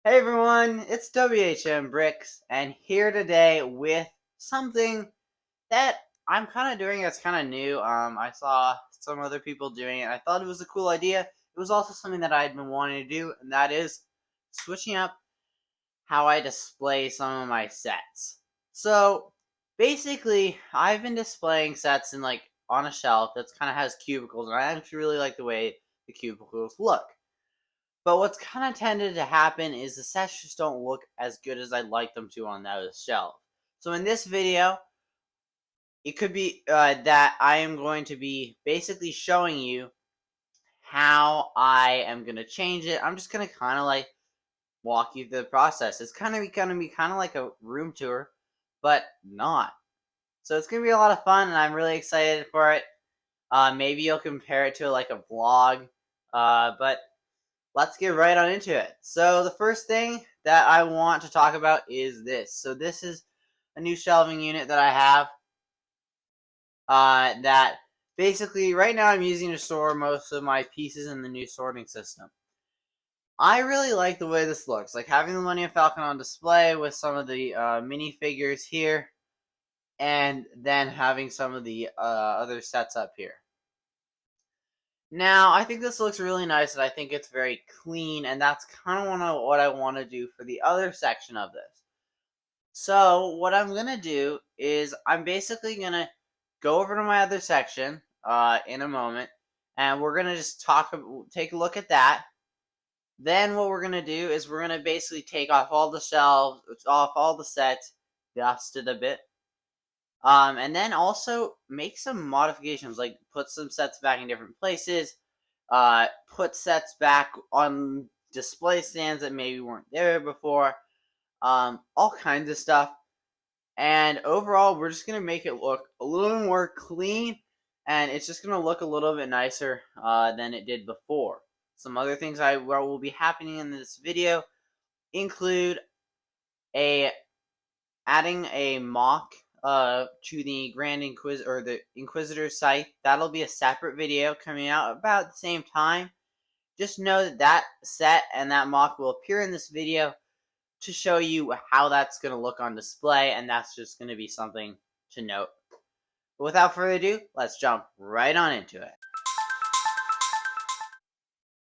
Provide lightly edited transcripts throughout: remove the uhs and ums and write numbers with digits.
Hey everyone, it's WHM Bricks, and here today with something that I'm kind of doing that's kind of new. I saw some other people doing it. I thought it was a cool idea. It was also something that I had been wanting to do, and that is switching up how I display some of my sets. So basically, I've been displaying sets in on a shelf that kind of has cubicles, and I actually really like the way the cubicles look. But what's kind of tended to happen is the sets just don't look as good as I'd like them to on that shelf. So in this video, it could be that I am going to be basically showing you how I am going to change it. I'm just going to kind of walk you through the process. It's kind of going to be kind of like a room tour, but not. So it's going to be a lot of fun, and I'm really excited for it. Maybe you'll compare it to a vlog, but let's get right on into it. So the first thing that I want to talk about is this. So this is a new shelving unit that I have that basically right now I'm using to store most of my pieces in the new sorting system. I really like the way this looks, like having the Millennium Falcon on display with some of the minifigures here, and then having some of the other sets up here. Now, I think this looks really nice, and I think it's very clean, and that's kind of what I want to do for the other section of this. So, what I'm going to do is I'm basically going to go over to my other section in a moment, and we're going to just take a look at that. Then what we're going to do is we're going to basically take off all the shelves, off all the sets, dust it a bit, and then also make some modifications, like put some sets back in different places, put sets back on display stands that maybe weren't there before, all kinds of stuff. And overall, we're just going to make it look a little more clean, and it's just going to look a little bit nicer than it did before. Some other things will be happening in this video include adding a mock to the Grand Inquisitor or the Inquisitor site. That'll be a separate video coming out about the same time. Just know that set and that mock will appear in this video to show you how that's going to look on display, and that's just going to be something to note. But without further ado, let's jump right on into it.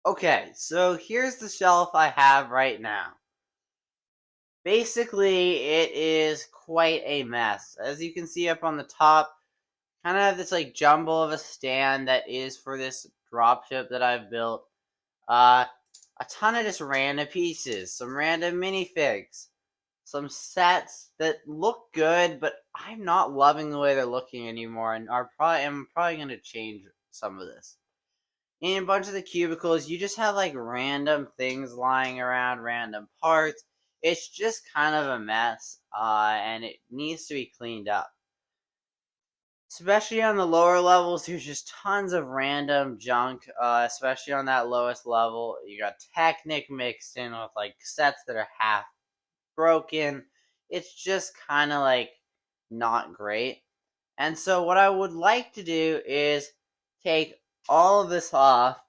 Okay, so here's the shelf I have right now. Basically, it is quite a mess. As you can see up on the top, kind of have this jumble of a stand that is for this dropship that I've built. A ton of just random pieces, some random minifigs, some sets that look good, but I'm not loving the way they're looking anymore, and I'm probably going to change some of this. In a bunch of the cubicles, you just have random things lying around, random parts. It's just kind of a mess, and it needs to be cleaned up. Especially on the lower levels, there's just tons of random junk, especially on that lowest level. You got Technic mixed in with sets that are half broken. It's just kind of not great. And so what I would like to do is take all of this off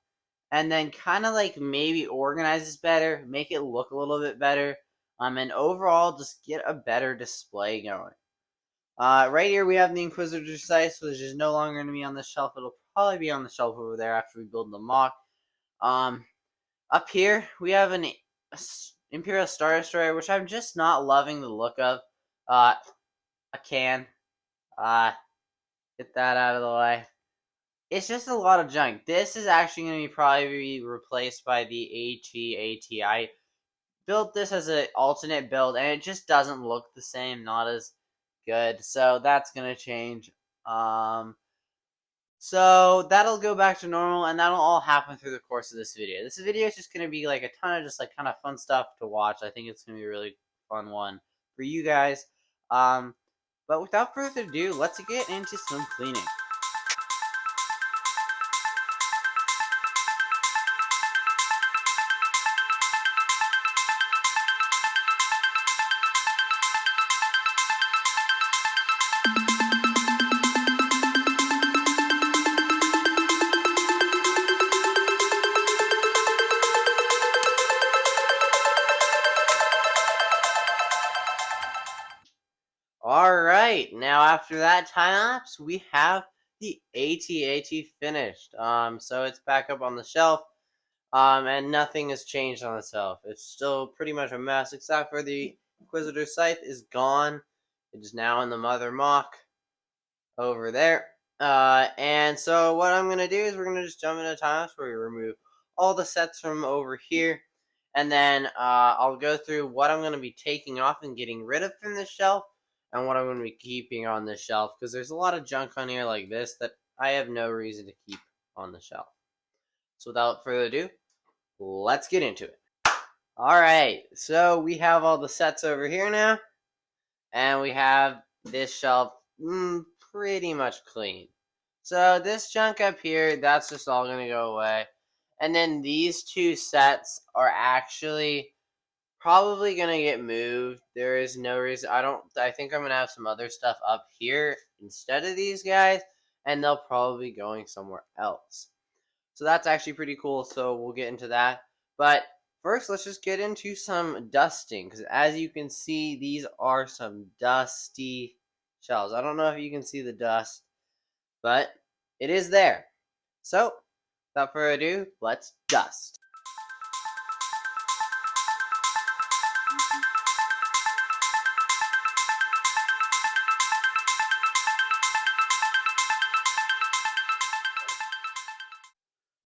and then kind of maybe organize this better, make it look a little bit better, and overall just get a better display going. Right here we have the Inquisitor site, which is no longer going to be on the shelf. It'll probably be on the shelf over there after we build the mock. Up here we have an Imperial Star Destroyer, which I'm just not loving the look of. A can. Get that out of the way. It's just a lot of junk. This is actually going to probably be replaced by the AT-AT. I built this as an alternate build, and it just doesn't look the same, not as good. So that's going to change. So that'll go back to normal, and that'll all happen through the course of this video. This video is just going to be a ton of just kind of fun stuff to watch. I think it's going to be a really fun one for you guys. But without further ado, let's get into some cleaning. Alright, now after that time lapse, we have the AT-AT finished. So it's back up on the shelf, and nothing has changed on the shelf. It's still pretty much a mess, except for the Inquisitor Scythe is gone. It is now in the Mother Mock over there. And so what I'm going to do is we're going to just jump into time lapse where we remove all the sets from over here. And then I'll go through what I'm going to be taking off and getting rid of from the shelf, and what I'm going to be keeping on the shelf, because there's a lot of junk on here like this that I have no reason to keep on the shelf. So without further ado, let's get into it. Alright, so we have all the sets over here now, and we have this shelf pretty much clean. So this junk up here, that's just all going to go away. And then these two sets are actually probably going to get moved. There is no reason. I think I'm going to have some other stuff up here instead of these guys, and they'll probably be going somewhere else. So that's actually pretty cool. So we'll get into that. But first, let's just get into some dusting, because as you can see, these are some dusty shells. I don't know if you can see the dust, but it is there. So without further ado, let's dust.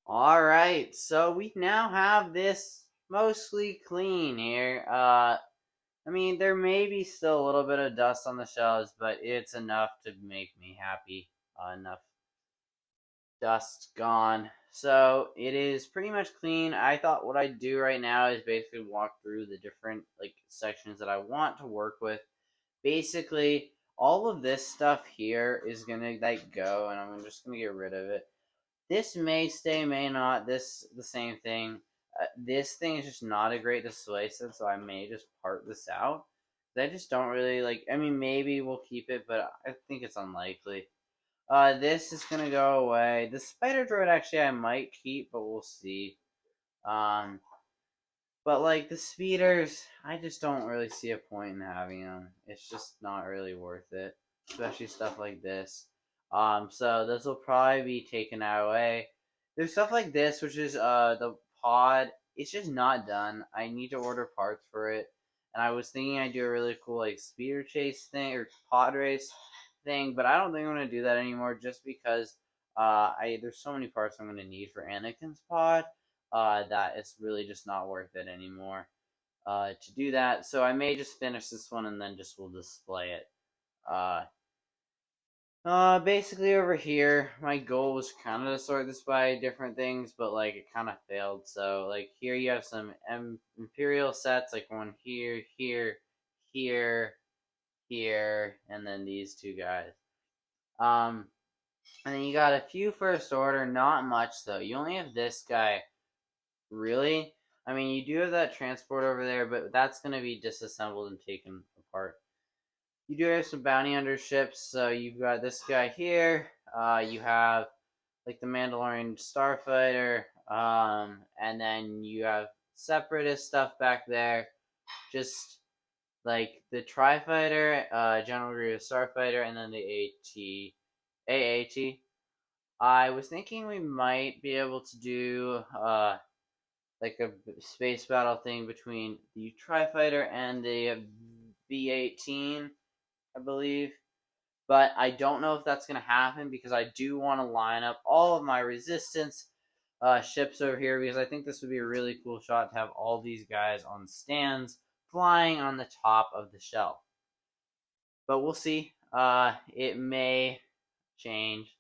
Alright, so we now have this mostly clean here. I mean, there may be still a little bit of dust on the shelves, but it's enough to make me happy. Enough dust gone. So it is pretty much clean. I thought what I'd do right now is basically walk through the different sections that I want to work with. Basically, all of this stuff here is gonna go, and I'm just gonna get rid of it. This may stay, may not. This the same thing. This thing is just not a great display set, so I may just part this out. I just don't really I mean, maybe we'll keep it, but I think it's unlikely. This is gonna go away. The spider droid actually I might keep, but we'll see. But the speeders, I just don't really see a point in having them. It's just not really worth it, especially stuff like this. So this will probably be taken away. There's stuff like this, which is the pod. It's just not done. I need to order parts for it, and I was thinking I'd do a really cool speeder chase thing or pod race thing, but I don't think I'm gonna do that anymore, just because there's so many parts I'm gonna need for Anakin's pod that it's really just not worth it anymore to do that. So I may just finish this one and then just will display it. Basically over here, my goal was kind of to sort this by different things, but it kind of failed. So here you have some Imperial sets, one here, here, here, here, and then these two guys. And then you got a few First Order, not much though. You only have this guy. Really? I mean, you do have that transport over there, but that's going to be disassembled and taken apart. You do have some bounty hunter ships, so you've got this guy here. You have the Mandalorian starfighter, and then you have separatist stuff back there. Just the tri-fighter, General Grievous starfighter, and then the AAT. I was thinking we might be able to do a space battle thing between the Tri-Fighter and the V-18, I believe. But I don't know if that's going to happen, because I do want to line up all of my Resistance ships over here, because I think this would be a really cool shot to have all these guys on stands flying on the top of the shelf. But we'll see. It may change.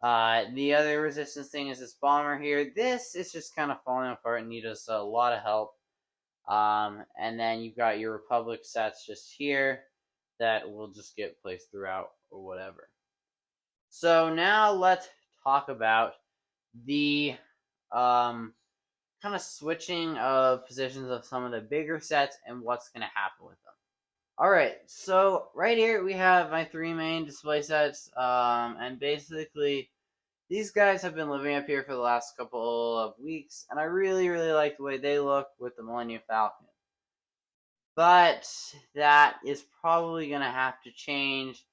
The other Resistance thing is this bomber here. This is just kind of falling apart and needs us a lot of help. And then you've got your Republic sets just here that will just get placed throughout or whatever. So now let's talk about the kind of switching of positions of some of the bigger sets and what's going to happen with them. Alright, so right here we have my three main display sets, and basically these guys have been living up here for the last couple of weeks, and I really, really like the way they look with the Millennium Falcon. but that is probably going to have to change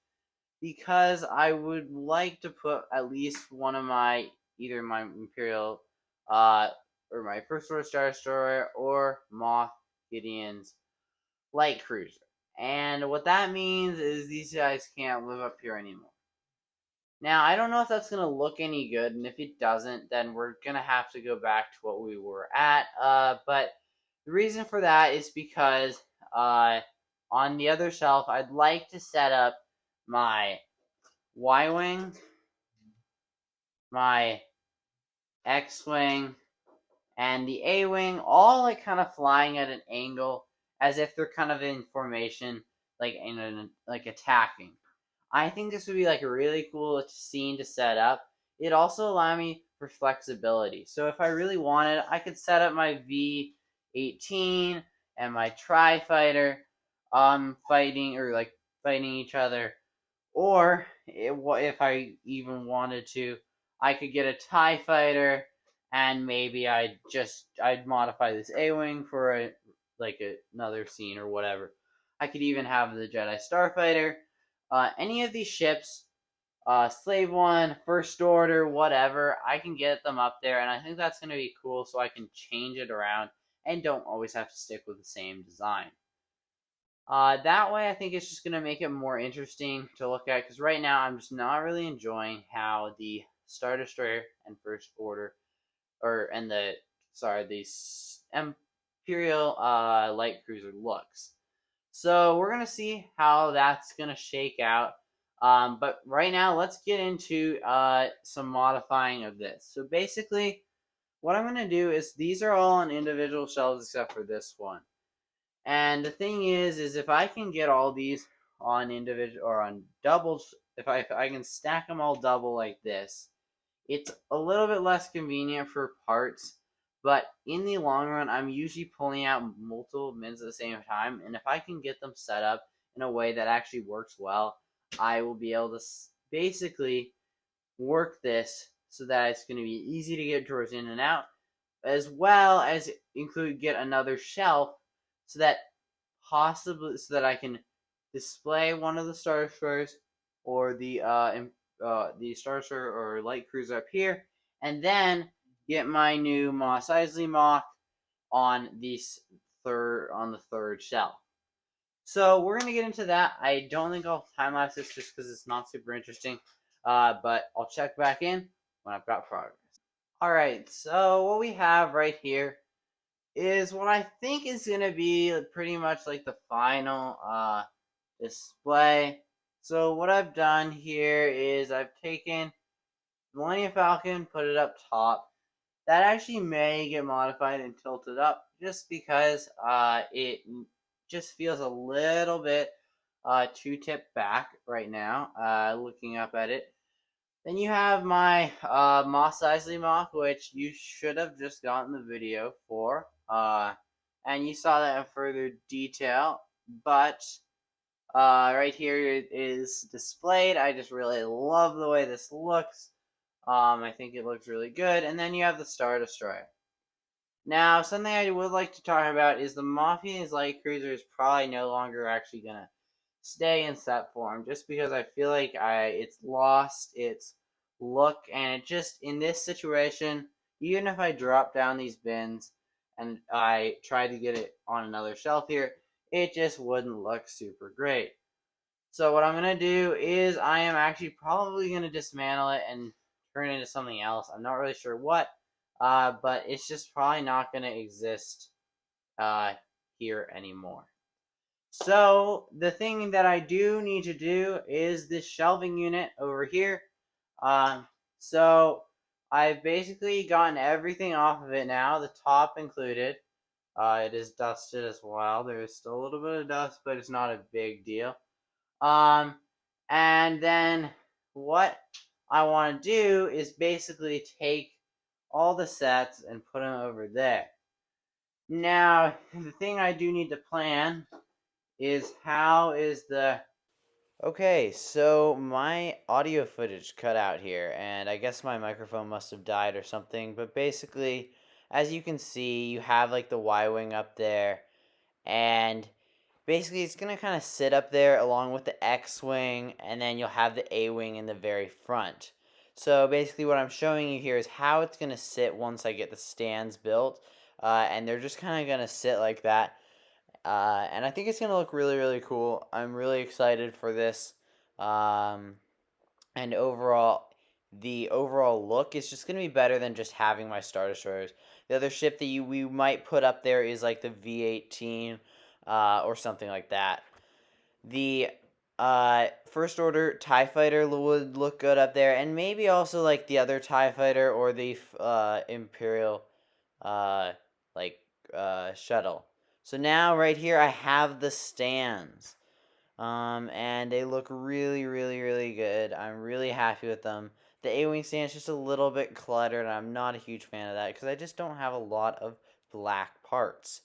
because I would like to put at least one of my either my Imperial or my First Order Star Destroyer or Moff Gideon's light cruiser. And what that means is these guys can't live up here anymore. Now, I don't know if that's going to look any good, and if it doesn't, then we're going to have to go back to what we were at. But the reason for that is because on the other shelf, I'd like to set up my Y Wing, my X Wing, and the A Wing, all like kind of flying at an angle as if they're kind of in formation, like attacking. I think this would be like a really cool scene to set up. It also allow me for flexibility. So if I really wanted, I could set up my V-18 and my Tri Fighter, fighting each other. Or if I even wanted to, I could get a Tie Fighter, and maybe I'd modify this A-wing for another scene or whatever. I could even have the Jedi Starfighter. Any of these ships, Slave One, First Order, whatever, I can get them up there, and I think that's going to be cool. So I can change it around and don't always have to stick with the same design. That way, I think it's just going to make it more interesting to look at, because right now I'm just not really enjoying how the Star Destroyer and First Order, the Imperial light cruiser looks. So we're gonna see how that's gonna shake out. But right now, let's get into some modifying of this. So basically, what I'm gonna do is these are all on individual shelves except for this one. And the thing is if I can get all these on individual or on doubles, if I can stack them all double like this, it's a little bit less convenient for parts, but in the long run, I'm usually pulling out multiple bins at the same time, and if I can get them set up in a way that actually works well, I will be able to basically work this so that it's going to be easy to get drawers in and out, as well as get another shelf so that I can display one of the Star Destroyers or the Star Destroyer or light cruiser up here, and then get my new Mos Eisley Mock on the third shelf. So we're gonna get into that. I don't think I'll time lapse this just because it's not super interesting. But I'll check back in when I've got progress. All right. So what we have right here is what I think is gonna be pretty much like the final display. So what I've done here is I've taken Millennium Falcon, put it up top. That actually may get modified and tilted up just because it just feels a little bit too tipped back right now, looking up at it. Then you have my Mos Eisley Mock, which you should have just gotten the video for. And you saw that in further detail. But right here it is displayed. I just really love the way this looks. I think it looks really good. And then you have the Star Destroyer. Now, something I would like to talk about is the Mafia's Light Cruiser is probably no longer actually gonna stay in set form, just because I feel like it's lost its look, and it just in this situation, even if I drop down these bins and I try to get it on another shelf here, it just wouldn't look super great. So what I'm gonna do is I am actually probably gonna dismantle it and turn it into something else. I'm not really sure what, but it's just probably not gonna exist here anymore. So the thing that I do need to do is this shelving unit over here. So I've basically gotten everything off of it now, the top included. It is dusted as well. There is still a little bit of dust, but it's not a big deal. And then what I want to do is basically take all the sets and put them over there. Now, the thing I do need to plan is how is the... Okay, so my audio footage cut out here, and I guess my microphone must have died or something, but basically, as you can see, you have like the Y-wing up there, and basically it's going to kind of sit up there along with the X-wing, and then you'll have the A-wing in the very front. So basically what I'm showing you here is how it's going to sit once I get the stands built, and they're just kind of going to sit like that. And I think it's going to look really, really cool. I'm really excited for this. Um, and the overall look is just going to be better than just having my Star Destroyers. The other ship that we might put up there is like the V-18 or something like that. The First Order TIE Fighter would look good up there, and maybe also like the other TIE Fighter or the Imperial uh, like shuttle. So now right here I have the stands. And they look really, really, really good. I'm really happy with them. The A-wing stand is just a little bit cluttered, and I'm not a huge fan of that because I just don't have a lot of black parts.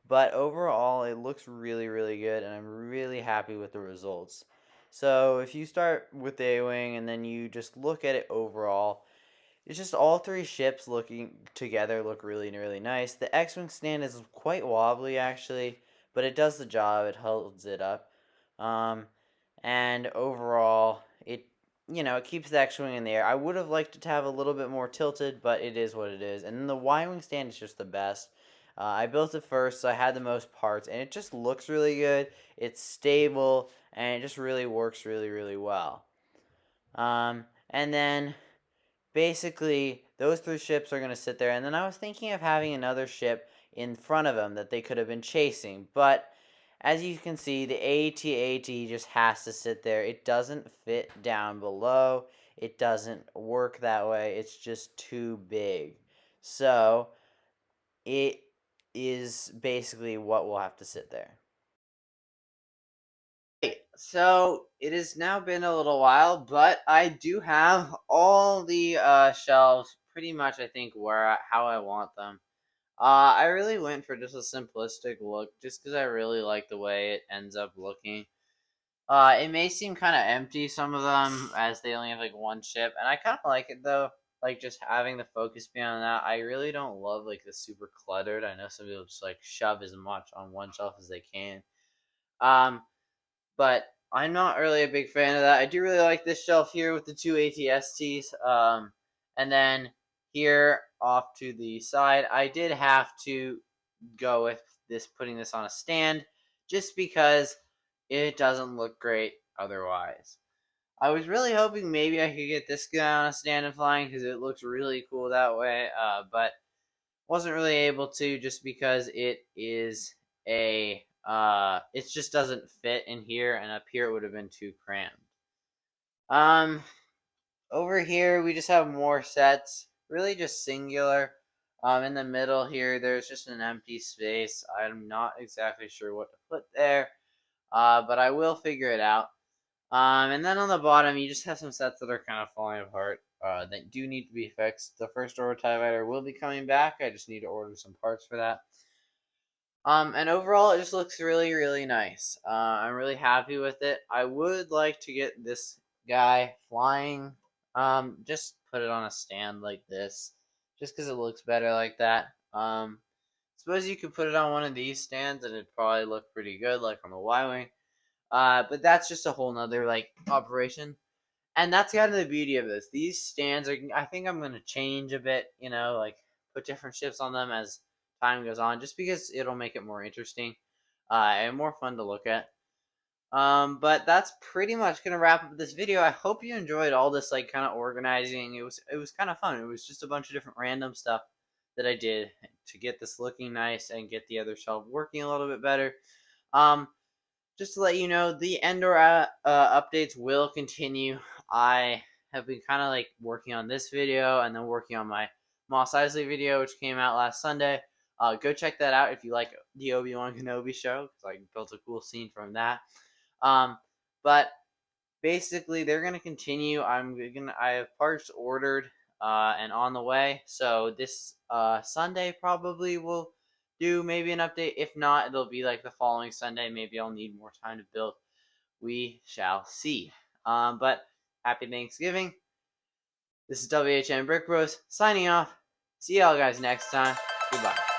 But overall, it looks really, really good, and I'm really happy with the results. So if you start with the A-wing and then you just look at it overall, it's just all three ships looking together look really, really nice. The X-wing stand is quite wobbly actually, but it does the job. It holds it up. Um, and overall, it keeps the X-wing in the air. I would have liked it to have a little bit more tilted, but it is what it is. And then the Y-wing stand is just the best. I built it first, so I had the most parts, and it just looks really good. It's stable, and it just really works really, really well. And then basically those three ships are going to sit there, and then I was thinking of having another ship in front of them that they could have been chasing, but as you can see, the AT-AT just has to sit there. It doesn't fit down below. It doesn't work that way. It's just too big. So it is basically what will have to sit there. So it has now been a little while, but I do have all the shelves pretty much, I think, how I want them. I really went for just a simplistic look, just because I really like the way it ends up looking. It may seem kind of empty, some of them, as they only have like one chip, and I kind of like it though. Like just having the focus be on that. I really don't love like the super cluttered. I know some people just like shove as much on one shelf as they can. Um, but I'm not really a big fan of that. I do really like this shelf here with the two ATSTs. And then here off to the side, I did have to go with putting this on a stand, just because it doesn't look great otherwise. I was really hoping maybe I could get this guy on a stand and flying because it looks really cool that way, but wasn't really able to just because it just doesn't fit in here, and up here it would have been too crammed. Um, Over here we just have more sets, really just singular. In the middle here, there's just an empty space. I'm not exactly sure what to put there, but I will figure it out. And then on the bottom, you just have some sets that are kind of falling apart that do need to be fixed. The First Order TIE Fighter will be coming back. I just need to order some parts for that. And overall, it just looks really, really nice. I'm really happy with it. I would like to get this guy flying. Just put it on a stand like this, just because it looks better like that. Suppose you could put it on one of these stands, and it'd probably look pretty good, like on the Y-wing. But that's just a whole nother like operation. And that's kind of the beauty of this. These stands are, I think I'm going to change a bit, like put different ships on them as time goes on, just because it'll make it more interesting and more fun to look at. But that's pretty much going to wrap up this video. I hope you enjoyed all this like kind of organizing. It was kind of fun. It was just a bunch of different random stuff that I did to get this looking nice and get the other shelf working a little bit better. Just to let you know, the Endor updates will continue. I have been kind of like working on this video and then working on my Mos Eisley video, which came out last Sunday. Go check that out if you like the Obi-Wan Kenobi show, because I built a cool scene from that. But basically, they're gonna continue. I have parts ordered and on the way. So this Sunday probably will do maybe an update. If not, it'll be like the following Sunday. Maybe I'll need more time to build. We shall see. But happy Thanksgiving. This is WHM Brick Bros signing off. See y'all guys next time. Goodbye.